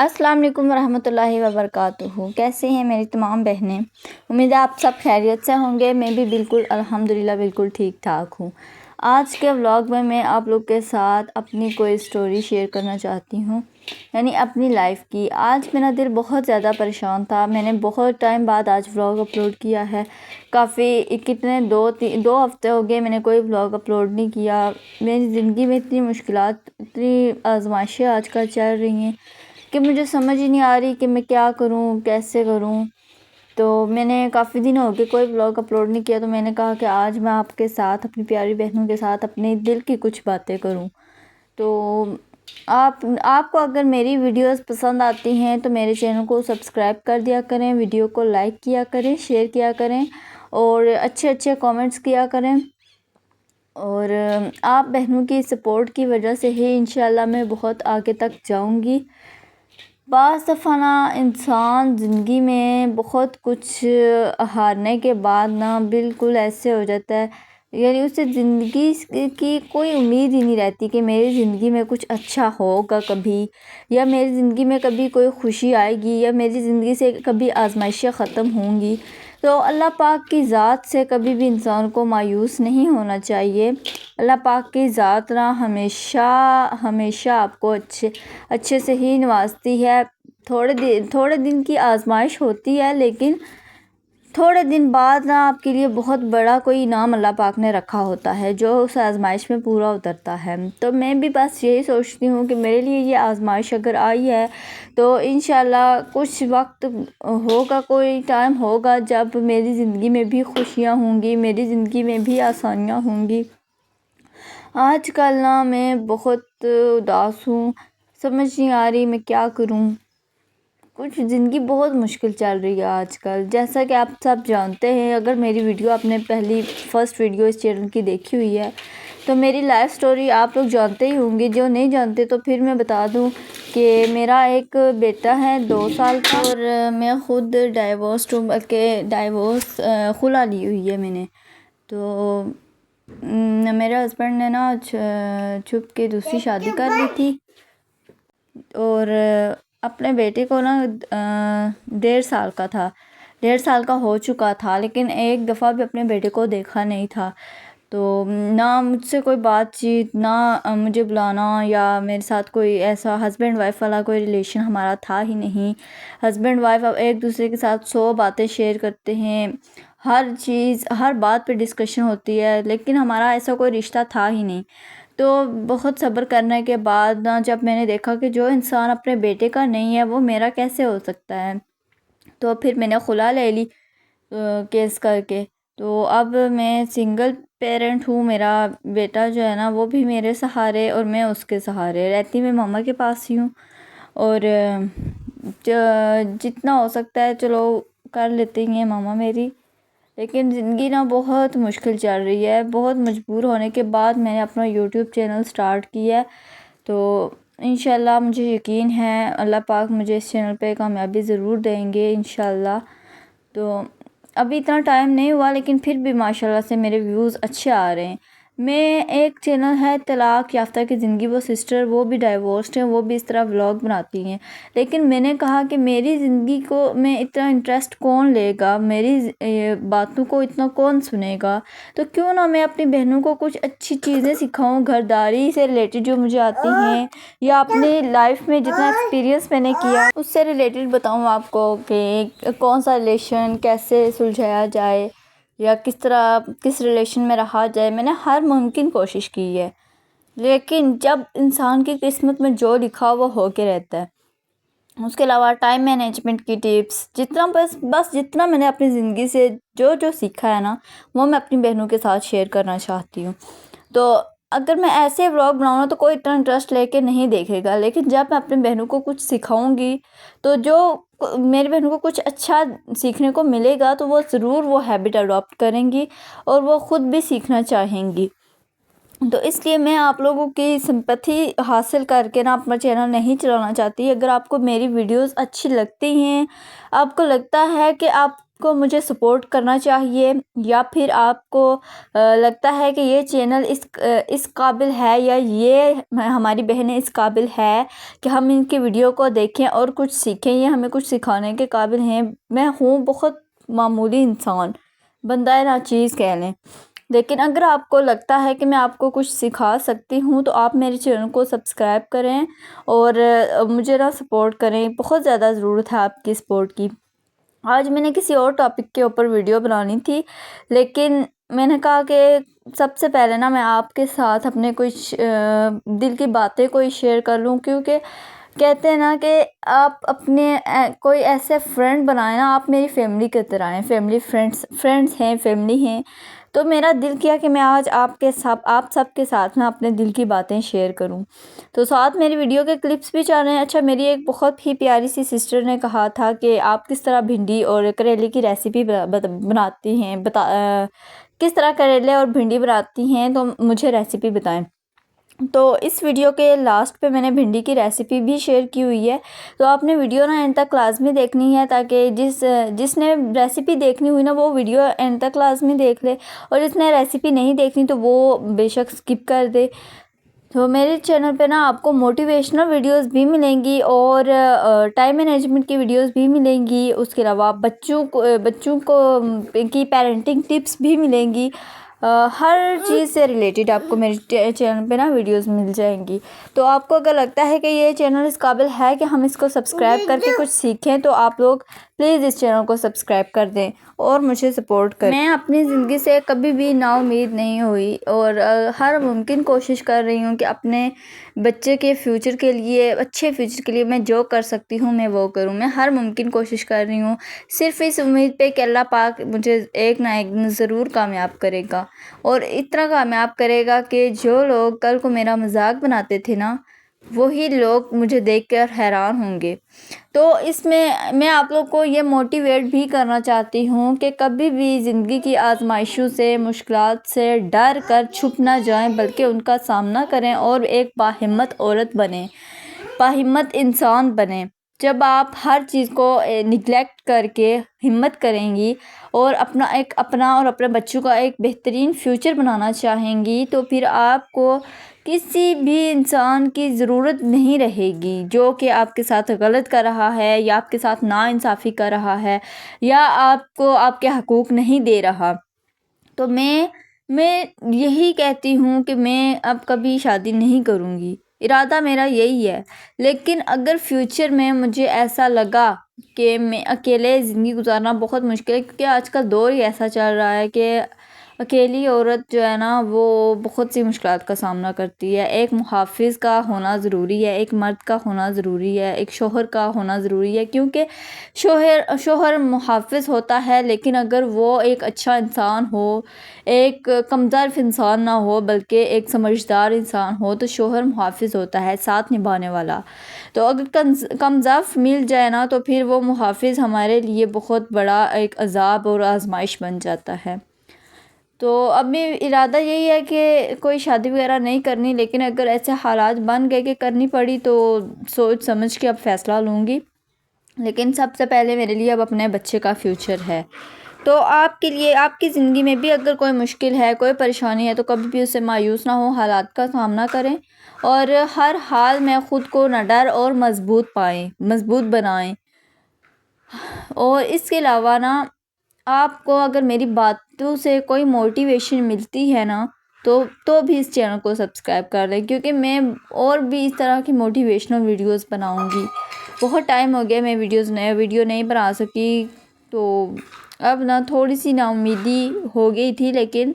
अस्सलाम वालेकुम रहमतुल्लाहि व बरकातुहू। कैसे हैं मेरी तमाम बहनें? उम्मीद है आप सब खैरियत से होंगे। मैं भी बिल्कुल अल्हम्दुलिल्लाह बिल्कुल ठीक ठाक हूँ। आज के व्लॉग में मैं आप लोग के साथ अपनी कोई स्टोरी शेयर करना चाहती हूँ, यानी अपनी लाइफ की। आज मेरा दिल बहुत ज़्यादा परेशान था। मैंने बहुत टाइम बाद आज व्लॉग अपलोड किया है। काफ़ी कितने दो हफ्ते हो गए मैंने कोई व्लॉग अपलोड नहीं किया। मेरी ज़िंदगी में इतनी मुश्किलात, इतनी आजमाइशें आजकल चल रही हैं कि मुझे समझ ही नहीं आ रही कि मैं क्या करूं, कैसे करूं। तो मैंने काफ़ी दिन हो गए कोई व्लॉग अपलोड नहीं किया, तो मैंने कहा कि आज मैं आपके साथ, अपनी प्यारी बहनों के साथ अपने दिल की कुछ बातें करूं। तो आपको अगर मेरी वीडियोस पसंद आती हैं तो मेरे चैनल को सब्सक्राइब कर दिया करें, वीडियो को लाइक किया करें, शेयर किया करें और अच्छे अच्छे कमेंट्स किया करें। और आप बहनों की सपोर्ट की वजह से ही इंशाल्लाह मैं बहुत आगे तक जाऊंगी। बाज़ दफ़ा ना इंसान ज़िंदगी में बहुत कुछ हारने के बाद ना बिल्कुल ऐसे हो जाता है, यानी उसे ज़िंदगी की कोई उम्मीद ही नहीं रहती कि मेरी ज़िंदगी में कुछ अच्छा होगा कभी, या मेरी ज़िंदगी में कभी कोई खुशी आएगी, या मेरी ज़िंदगी से कभी आजमाइशें ख़त्म होंगी। तो अल्लाह पाक की ज़ात से कभी भी इंसान को मायूस नहीं होना चाहिए। अल्लाह पाक की ज़ात ना हमेशा हमेशा आपको अच्छे से ही नवाजती है। थोड़े दिन की आजमाइश होती है, लेकिन थोड़े दिन बाद ना आपके लिए बहुत बड़ा कोई इनाम अल्लाह पाक ने रखा होता है जो उस आजमाइश में पूरा उतरता है। तो मैं भी बस यही सोचती हूँ कि मेरे लिए ये आजमाइश अगर आई है तो इंशाल्लाह कुछ वक्त होगा, कोई टाइम होगा जब मेरी ज़िंदगी में भी खुशियाँ होंगी, मेरी ज़िंदगी में भी आसानियाँ होंगी। आजकल ना मैं बहुत उदास हूँ, समझ नहीं आ रही मैं क्या करूँ। कुछ ज़िंदगी बहुत मुश्किल चल रही है आजकल, जैसा कि आप सब जानते हैं। अगर मेरी वीडियो आपने फर्स्ट वीडियो इस चैनल की देखी हुई है तो मेरी लाइफ स्टोरी आप लोग जानते ही होंगे। जो नहीं जानते तो फिर मैं बता दूं कि मेरा एक बेटा है 2 साल का, और मैं ख़ुद डाइवोर्स हूँ, बल्कि डाइवोर्स खुला ली हुई है मैंने। तो मेरे हस्बैंड ने ना छुप के दूसरी शादी कर ली थी, और अपने बेटे को ना 1.5 साल का था, 1.5 साल का हो चुका था, लेकिन एक दफ़ा भी अपने बेटे को देखा नहीं था। तो ना मुझसे कोई बातचीत, ना मुझे बुलाना, या मेरे साथ कोई ऐसा हस्बैंड वाइफ वाला कोई रिलेशन हमारा था ही नहीं। हस्बैंड वाइफ अब एक दूसरे के साथ 100 बातें शेयर करते हैं, हर चीज़, हर बात पे डिस्कशन होती है, लेकिन हमारा ऐसा कोई रिश्ता था ही नहीं। तो बहुत सब्र करने के बाद ना जब मैंने देखा कि जो इंसान अपने बेटे का नहीं है वो मेरा कैसे हो सकता है, तो फिर मैंने खुला ले ली केस करके। तो अब मैं सिंगल पेरेंट हूँ। मेरा बेटा जो है ना वो भी मेरे सहारे और मैं उसके सहारे रहती, मैं मामा के पास ही हूँ। और जितना हो सकता है चलो कर लेती हैं मामा मेरी, लेकिन ज़िंदगी ना बहुत मुश्किल चल रही है। बहुत मजबूर होने के बाद मैंने अपना यूट्यूब चैनल स्टार्ट किया है। तो इंशाल्लाह मुझे यकीन है अल्लाह पाक मुझे इस चैनल पे कामयाबी ज़रूर देंगे इंशाल्लाह। तो अभी इतना टाइम नहीं हुआ, लेकिन फिर भी माशाल्लाह से मेरे व्यूज़ अच्छे आ रहे हैं। मैं एक चैनल है तलाक याफ्ता की ज़िंदगी, वो सिस्टर, वो भी डाइवोर्स्ड हैं, वो भी इस तरह व्लॉग बनाती हैं। लेकिन मैंने कहा कि मेरी ज़िंदगी को में इतना इंटरेस्ट कौन लेगा, मेरी बातों को इतना कौन सुनेगा। तो क्यों ना मैं अपनी बहनों को कुछ अच्छी चीज़ें सिखाऊं, घरदारी से रिलेटेड जो मुझे आती हैं, या अपनी लाइफ में जितना एक्सपीरियंस मैंने किया उससे रिलेटेड बताऊं आपको कि कौन सा रिलेशन कैसे सुलझाया जाए, या किस तरह किस रिलेशन में रहा जाए। मैंने हर मुमकिन कोशिश की है, लेकिन जब इंसान की किस्मत में जो लिखा वो हो के रहता है। उसके अलावा टाइम मैनेजमेंट की टिप्स, जितना बस जितना मैंने अपनी ज़िंदगी से जो जो सीखा है ना, वो मैं अपनी बहनों के साथ शेयर करना चाहती हूँ। तो अगर मैं ऐसे व्लॉग बनाऊँ तो कोई इतना इंटरेस्ट लेके नहीं देखेगा, लेकिन जब मैं अपनी बहनों को कुछ सिखाऊंगी तो जो मेरी बहनों को कुछ अच्छा सीखने को मिलेगा तो वो ज़रूर वो हैबिट अडॉप्ट करेंगी और वो ख़ुद भी सीखना चाहेंगी। तो इसलिए मैं आप लोगों की सिंपैथी हासिल करके ना अपना चैनल नहीं चलाना चाहती। अगर आपको मेरी वीडियोस अच्छी लगती हैं, आपको लगता है कि आप आपको मुझे सपोर्ट करना चाहिए, या फिर आपको लगता है कि ये चैनल इस काबिल है, या ये हमारी बहनें इस काबिल है कि हम इनकी वीडियो को देखें और कुछ सीखें, ये हमें कुछ सिखाने के काबिल हैं। मैं हूँ बहुत मामूली इंसान, बंदा ना चीज़ कह लें, लेकिन अगर आपको लगता है कि मैं आपको कुछ सिखा सकती हूँ तो आप मेरे चैनल को सब्सक्राइब करें और मुझे ना सपोर्ट करें। बहुत ज़्यादा ज़रूरत है आपकी सपोर्ट की। आज मैंने किसी और टॉपिक के ऊपर वीडियो बनानी थी, लेकिन मैंने कहा कि सबसे पहले ना मैं आपके साथ अपने कुछ दिल की बातें कोई शेयर कर लूँ, क्योंकि कहते हैं ना कि आप अपने कोई ऐसे फ्रेंड बनाए ना, आप मेरी फैमिली की तरह हैं, फैमिली फ्रेंड्स हैं, फैमिली हैं। तो मेरा दिल किया कि मैं आज आप सबके साथ ना अपने दिल की बातें शेयर करूं। तो साथ मेरी वीडियो के क्लिप्स भी चल रहे हैं। अच्छा, मेरी एक बहुत ही प्यारी सी सिस्टर ने कहा था कि आप किस तरह भिंडी और करेले की रेसिपी बनाती हैं, किस तरह करेले और भिंडी बनाती हैं, तो मुझे रेसिपी बताएं। तो इस वीडियो के लास्ट पे मैंने भिंडी की रेसिपी भी शेयर की हुई है, तो आपने वीडियो ना एंड तक क्लास में देखनी है, ताकि जिसने रेसिपी देखनी हुई ना वो वीडियो एंड तक क्लास में देख ले, और जिसने रेसिपी नहीं देखनी तो वो बेशक स्किप कर दे। तो मेरे चैनल पे ना आपको मोटिवेशनल वीडियोस भी मिलेंगी और टाइम मैनेजमेंट की वीडियोस भी मिलेंगी। उसके अलावा बच्चों को की पेरेंटिंग टिप्स भी मिलेंगी। हर चीज़ से रिलेटेड आपको मेरे चैनल पे ना वीडियोस मिल जाएंगी। तो आपको अगर लगता है कि ये चैनल इस काबिल है कि हम इसको सब्सक्राइब करके कुछ सीखें, तो आप लोग प्लीज़ इस चैनल को सब्सक्राइब कर दें और मुझे सपोर्ट करें। मैं अपनी ज़िंदगी से कभी भी नाउम्मीद नहीं हुई और हर मुमकिन कोशिश कर रही हूँ कि अपने बच्चे के फ्यूचर के लिए, अच्छे फ्यूचर के लिए मैं जो कर सकती हूँ मैं वो करूँ। मैं हर मुमकिन कोशिश कर रही हूँ, सिर्फ़ इस उम्मीद पे कि अल्लाह पाक मुझे एक ना एक दिन ज़रूर कामयाब करेगा, और इतना कामयाब करेगा कि जो लोग कल को मेरा मजाक बनाते थे ना, वही लोग मुझे देखकर हैरान होंगे। तो इसमें मैं आप लोग को ये मोटिवेट भी करना चाहती हूँ कि कभी भी ज़िंदगी की आजमाइशों से, मुश्किलात से डर कर छुप ना जाएं, बल्कि उनका सामना करें और एक बाहिम्मत औरत बने, बाहिम्मत इंसान बने। जब आप हर चीज़ को निगलेक्ट करके हिम्मत करेंगी और अपना और अपने बच्चों का एक बेहतरीन फ्यूचर बनाना चाहेंगी, तो फिर आपको किसी भी इंसान की ज़रूरत नहीं रहेगी जो कि आपके साथ गलत कर रहा है, या आपके साथ नाइंसाफ़ी कर रहा है, या आपको आपके हकूक़ नहीं दे रहा। तो मैं यही कहती हूँ कि मैं अब कभी शादी नहीं करूँगी, इरादा मेरा यही है। लेकिन अगर फ्यूचर में मुझे ऐसा लगा कि मैं अकेले ज़िंदगी गुजारना बहुत मुश्किल है, क्योंकि आज का दौर ही ऐसा चल रहा है कि अकेली औरत जो है ना वो बहुत सी मुश्किलात का सामना करती है। एक मुहाफ़िज़ का होना ज़रूरी है, एक मर्द का होना ज़रूरी है, एक शौहर का होना ज़रूरी है, क्योंकि शौहर मुहाफ़िज़ होता है, लेकिन अगर वो एक अच्छा इंसान हो, एक कमज़ोर इंसान ना हो, बल्कि एक समझदार इंसान हो, तो शौहर मुहाफ़िज़ होता है, साथ निभाने वाला। तो अगर कमज़ोर मिल जाए ना, तो फिर वो मुहाफ़िज़ हमारे लिए बहुत बड़ा एक अज़ाब और आज़माइश बन जाता है। तो अब मेरा इरादा यही है कि कोई शादी वगैरह नहीं करनी, लेकिन अगर ऐसे हालात बन गए कि करनी पड़ी तो सोच समझ के अब फ़ैसला लूँगी। लेकिन सबसे पहले मेरे लिए अब अपने बच्चे का फ्यूचर है। तो आपके लिए, आपकी ज़िंदगी में भी अगर कोई मुश्किल है, कोई परेशानी है, तो कभी भी उससे मायूस ना हो, हालात का सामना करें और हर हाल में ख़ुद को ना डर और मज़बूत बनाएं। और इसके अलावा ना, आपको अगर मेरी बातों से कोई मोटिवेशन मिलती है ना, तो भी इस चैनल को सब्सक्राइब कर लें, क्योंकि मैं और भी इस तरह की मोटिवेशनल वीडियोस बनाऊंगी। बहुत टाइम हो गया मैं वीडियो नहीं बना सकी, तो अब ना थोड़ी सी नाउम्मीदी हो गई थी, लेकिन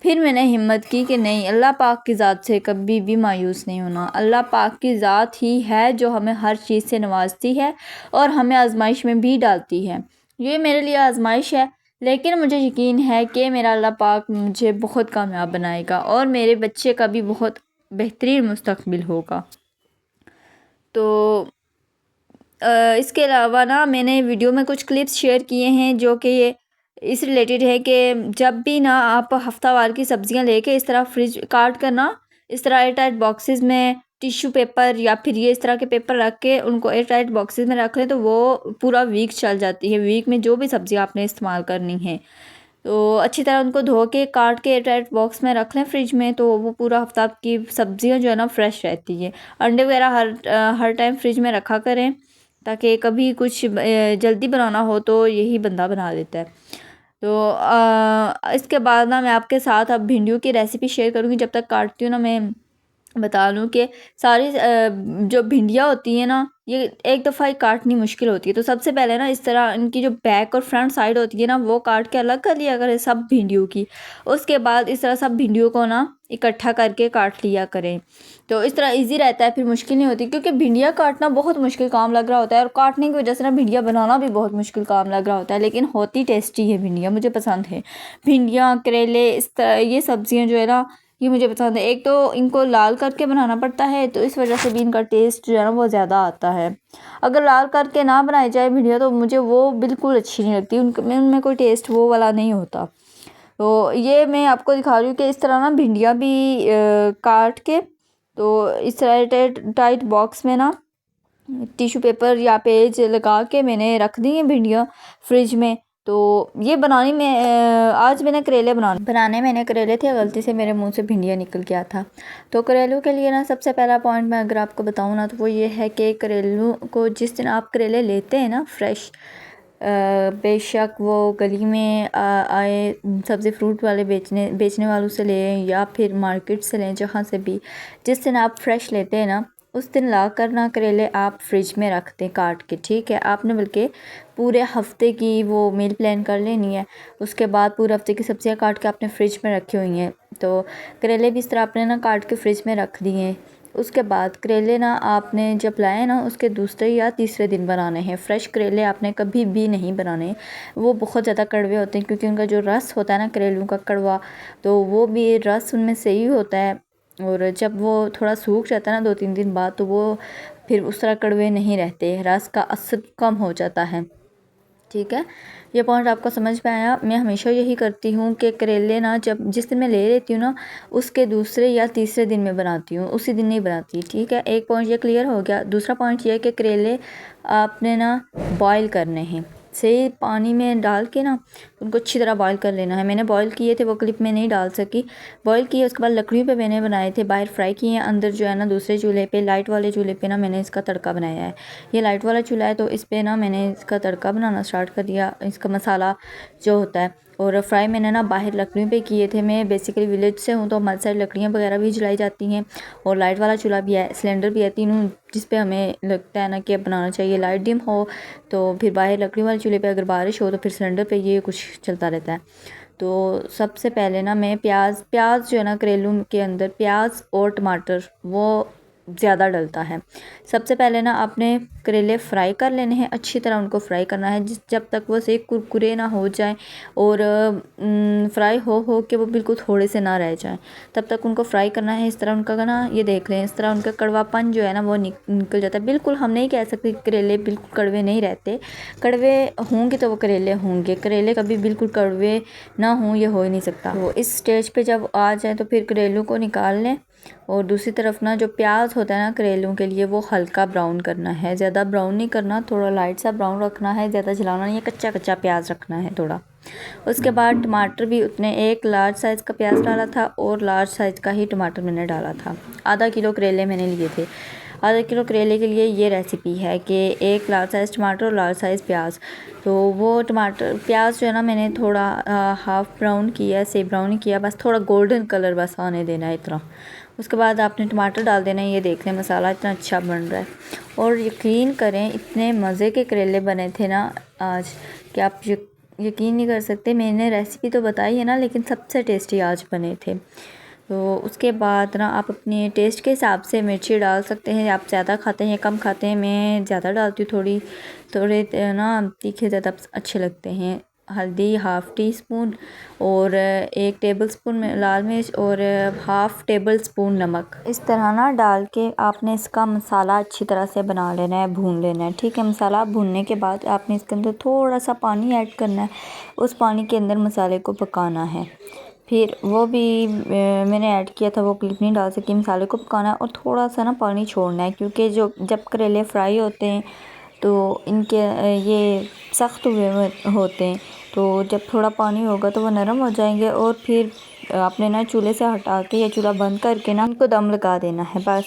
फिर मैंने हिम्मत की कि नहीं, अल्लाह पाक की ज़ात से कभी भी मायूस नहीं होना। अल्लाह पाक की ज़ात ही है जो हमें हर चीज़ से नवाजती है और हमें आजमाइश में भी डालती है। ये मेरे लिए आजमाइश है, लेकिन मुझे यकीन है कि मेरा अल्लाह पाक मुझे बहुत कामयाब बनाएगा और मेरे बच्चे का भी बहुत बेहतरीन मुस्तकबिल होगा। तो इसके अलावा ना, मैंने वीडियो में कुछ क्लिप्स शेयर किए हैं जो कि ये इस रिलेटेड है कि जब भी ना आप हफ्तावार की सब्ज़ियां लेके इस तरह फ्रिज काट कर ना, इस तरह एयर टाइट बॉक्सेस में टिश्यू पेपर या फिर ये इस तरह के पेपर रख के उनको एयर टाइट बॉक्सेस में रख लें तो वो पूरा वीक चल जाती है। वीक में जो भी सब्ज़ी आपने इस्तेमाल करनी है तो अच्छी तरह उनको धो के काट के एयर टाइट बॉक्स में रख लें फ्रिज में, तो वो पूरा हफ्ता आपकी सब्ज़ियाँ जो है ना फ्रेश रहती है। अंडे वगैरह हर टाइम फ्रिज में रखा करें ताकि कभी कुछ जल्दी बनाना हो तो यही बंदा बना देता है। तो इसके बाद ना मैं आपके साथ अब भिंडियों की रेसिपी शेयर करूँगी। जब तक काटती हूँ ना मैं बता दूँ कि सारी जो भिंडियाँ होती हैं ना ये एक दफ़ा ही काटनी मुश्किल होती है। तो सबसे पहले ना इस तरह इनकी जो बैक और फ्रंट साइड होती है ना वो काट के अलग कर लिया करें सब भिंडियों की। उसके बाद इस तरह सब भिंडियों को ना इकट्ठा करके काट लिया करें, तो इस तरह ईज़ी रहता है, फिर मुश्किल नहीं होती। क्योंकि भिंडियाँ काटना बहुत मुश्किल काम लग रहा होता है और काटने की वजह से ना भिंडियाँ बनाना भी बहुत मुश्किल काम लग रहा होता है, लेकिन होती टेस्टी है भिंडियाँ, मुझे पसंद है। भिंडियाँ, करेले, इस तरह ये सब्ज़ियाँ जो है ना ये मुझे पसंद है। एक तो इनको लाल करके बनाना पड़ता है तो इस वजह से भी इनका टेस्ट जो है ना वो ज़्यादा आता है। अगर लाल करके ना बनाई जाए भिंडियाँ तो मुझे वो बिल्कुल अच्छी नहीं लगती, उनमें कोई टेस्ट वो वाला नहीं होता। तो ये मैं आपको दिखा रही हूँ कि इस तरह ना भिंडियाँ भी काट के तो इस तरह टाइट बॉक्स में ना टिश्यू पेपर या पेज लगा के मैंने रख दी है भिंडियाँ फ्रिज में। तो ये बनाने में आज मैंने करेले बनाने मैंने करेले थे, गलती से मेरे मुंह से भिंडियाँ निकल गया था। तो करेलों के लिए ना सबसे पहला पॉइंट मैं अगर आपको बताऊँ ना तो वो ये है कि करेलों को जिस दिन आप करेले लेते हैं ना फ्रेश, बेशक वो गली में आए सब्ज़ी फ्रूट वाले बेचने वालों से लें या फिर मार्केट से लें, जहाँ से भी जिस दिन आप फ्रेश लेते हैं ना उस दिन ला कर ना करेले आप फ्रिज में रख दें काट के, ठीक है। आपने बल्कि पूरे हफ्ते की वो मील प्लान कर लेनी है। उसके बाद पूरे हफ्ते की सब्ज़ियाँ काट के आपने फ्रिज में रखी हुई हैं, तो करेले भी इस तरह आपने ना काट के फ्रिज में रख दिए हैं। उसके बाद करेले ना आपने जब लाए ना उसके दूसरे या तीसरे दिन बनाने हैं। फ्रेश करेले आपने कभी भी नहीं बनाने, वो बहुत ज़्यादा कड़वे होते हैं, क्योंकि उनका जो रस होता है ना करेलों का कड़वा, तो वो भी रस उनमें से ही होता है। और जब वो थोड़ा सूख जाता है ना 2-3 दिन बाद तो वो फिर उस तरह कड़वे नहीं रहते, रस का असर कम हो जाता है, ठीक है। ये पॉइंट आपको समझ में आया। मैं हमेशा यही करती हूँ कि करेले ना जब जिस दिन मैं ले लेती हूँ ना उसके दूसरे या तीसरे दिन में बनाती हूँ, उसी दिन नहीं बनाती, ठीक है। एक पॉइंट ये क्लियर हो गया। दूसरा पॉइंट ये है कि करेले आपने ना बॉईल करने हैं, सही पानी में डाल के ना उनको अच्छी तरह बॉईल कर लेना है। मैंने बॉईल किए थे, वो क्लिप में नहीं डाल सकी। बॉईल किए उसके बाद लकड़ियों पे मैंने बनाए थे, बाहर फ्राई किए हैं, अंदर जो है ना दूसरे चूल्हे पे लाइट वाले चूल्हे पे ना मैंने इसका तड़का बनाया है। ये लाइट वाला चूल्हा है तो इस पर ना मैंने इसका तड़का बनाना स्टार्ट कर दिया, इसका मसाला जो होता है। और फ्राई मैंने ना बाहर लकड़ियों पे किए थे। मैं बेसिकली विलेज से हूँ तो हमारे साइड लकड़ियाँ वगैरह भी जलाई जाती हैं और लाइट वाला चूल्हा भी है, सिलेंडर भी है, तीनों जिस पे हमें लगता है ना कि अब बनाना चाहिए। लाइट डिम हो तो फिर बाहर लकड़ी वाले चूल्हे पे, अगर बारिश हो तो फिर सिलेंडर पे, ये कुछ चलता रहता है। तो सबसे पहले ना मैं प्याज जो है ना करेलू के अंदर प्याज और टमाटर वो ज़्यादा डलता है। सबसे पहले ना आपने करेले फ्राई कर लेने हैं, अच्छी तरह उनको फ्राई करना है जब तक वो से कुरकुरे ना हो जाए और फ्राई हो के वो बिल्कुल थोड़े से ना रह जाएं, तब तक उनको फ्राई करना है। इस तरह उनका ना ये देख लें, इस तरह उनका कड़वापन जो है ना वो निकल जाता है। बिल्कुल हम नहीं कह सकते करेले बिल्कुल कड़वे नहीं रहते, कड़वे होंगे तो वो करेले होंगे, करेले कभी बिल्कुल कड़वे ना हों ये हो ही नहीं सकता। तो इस स्टेज पे जब आ जाए तो फिर करेलों को निकाल लें। और दूसरी तरफ ना जो प्याज होता है ना करेलों के लिए वो हल्का ब्राउन करना है, ज़्यादा ब्राउन नहीं करना, थोड़ा लाइट सा ब्राउन रखना है, ज़्यादा जलाना नहीं है, कच्चा कच्चा प्याज रखना है थोड़ा। उसके बाद टमाटर भी उतने, एक लार्ज साइज़ का प्याज डाला था और लार्ज साइज़ का ही टमाटर मैंने डाला था। आधा किलो करेले मैंने लिए थे। आधा किलो करेले के लिए ये रेसिपी है कि एक लार्ज साइज़ टमाटर और लार्ज साइज़ प्याज। तो वो टमाटर प्याज जो है ना मैंने थोड़ा हाफ़ ब्राउन किया, से ब्राउन किया, बस थोड़ा गोल्डन कलर बस आने देना है इतना। उसके बाद आपने टमाटर डाल देना है। ये देख लें मसाला इतना अच्छा बन रहा है और यकीन करें इतने मज़े के करेले बने थे ना आज कि आप यकीन नहीं कर सकते। मैंने रेसिपी तो बताई है ना, लेकिन सबसे टेस्टी आज बने थे। तो उसके बाद ना आप अपने टेस्ट के हिसाब से मिर्ची डाल सकते हैं, आप ज़्यादा खाते हैं या कम खाते हैं। मैं ज़्यादा डालती हूँ, थोड़े ना तीखे ज़्यादा अच्छे लगते हैं। हल्दी हाफ़ टी स्पून और 1 टेबल स्पून में लाल मिर्च और हाफ़ टेबल स्पून नमक, इस तरह ना डाल के आपने इसका मसाला अच्छी तरह से बना लेना है, भून लेना है, ठीक है। मसाला भूनने के बाद आपने इसके अंदर थोड़ा सा पानी ऐड करना है, उस पानी के अंदर मसाले को पकाना है। फिर वो भी मैंने ऐड किया था, वो क्लिप नहीं डाल सकी। मसाले को पकाना है और थोड़ा सा ना पानी छोड़ना है, क्योंकि जब करेले फ्राई होते हैं तो इनके ये सख्त हुए होते हैं, तो जब थोड़ा पानी होगा तो वो नरम हो जाएंगे। और फिर आपने ना चूल्हे से हटा के या चूल्हा बंद करके ना इनको दम लगा देना है बस।